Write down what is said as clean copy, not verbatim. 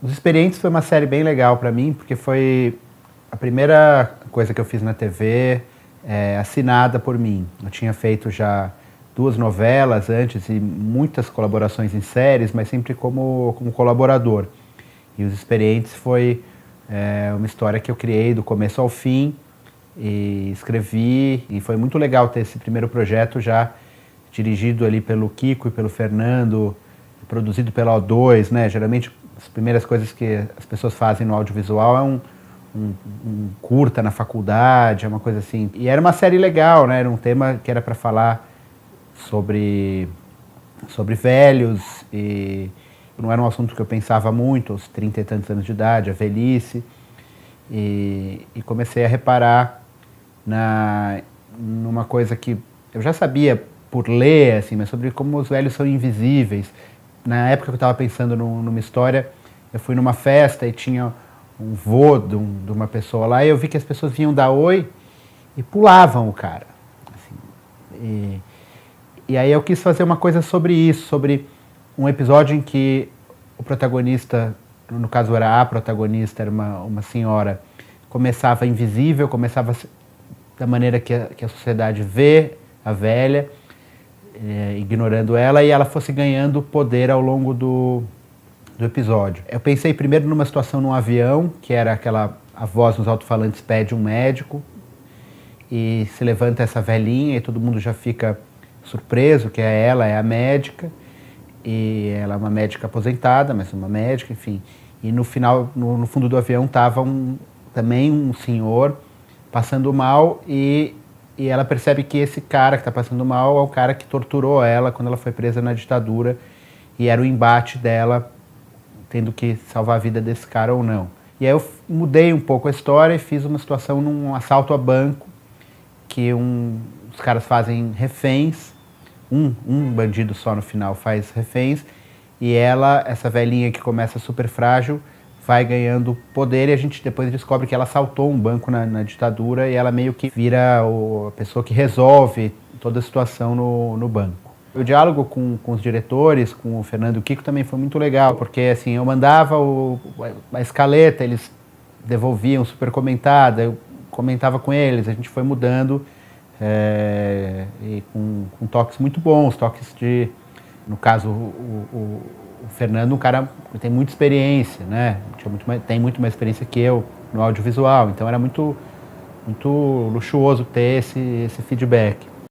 Os Experientes foi uma série bem legal para mim, porque foi a primeira coisa que eu fiz na TV assinada por mim. Eu tinha feito já 2 novelas antes e muitas colaborações em séries, mas sempre como colaborador. E Os Experientes foi uma história que eu criei do começo ao fim e escrevi, e foi muito legal ter esse primeiro projeto já dirigido ali pelo Kiko e pelo Fernando, produzido pela O2, né? Geralmente as primeiras coisas que as pessoas fazem no audiovisual é um curta na faculdade, é uma coisa assim. E era uma série legal, né? Era um tema que era para falar sobre velhos, e não era um assunto que eu pensava muito, aos 30 e tantos anos de idade, a velhice. E comecei a reparar numa coisa que eu já sabia por ler, assim, mas sobre como os velhos são invisíveis. Na época que eu estava pensando numa história, eu fui numa festa e tinha um vô de uma pessoa lá, e eu vi que as pessoas vinham dar oi e pulavam o cara. Assim, e aí eu quis fazer uma coisa sobre isso, sobre um episódio em que o protagonista, no caso era a protagonista, era uma senhora, começava invisível, começava da maneira que a sociedade vê a velha, ignorando ela, e ela fosse ganhando poder ao longo do episódio. Eu pensei primeiro numa situação num avião, que era a voz nos alto-falantes pede um médico, e se levanta essa velhinha e todo mundo já fica surpreso, que ela é a médica, e ela é uma médica aposentada, mas uma médica, enfim. E no final, no fundo do avião, estava também um senhor passando mal, e ela percebe que esse cara que está passando mal é o cara que torturou ela quando ela foi presa na ditadura, e era o embate dela tendo que salvar a vida desse cara ou não. E aí eu mudei um pouco a história e fiz uma situação num assalto a banco, que os caras fazem reféns, um bandido só no final faz reféns, e ela, essa velhinha que começa super frágil, vai ganhando poder, e a gente depois descobre que ela assaltou um banco na ditadura, e ela meio que vira a pessoa que resolve toda a situação no banco. O diálogo com os diretores, com o Fernando e o Kiko, também foi muito legal, porque assim, eu mandava a escaleta, eles devolviam super comentada, eu comentava com eles, a gente foi mudando, e com toques muito bons, toques no caso, o Fernando, um cara que tem muita experiência, né? Tem muito mais experiência que eu no audiovisual, então era muito luxuoso ter esse feedback.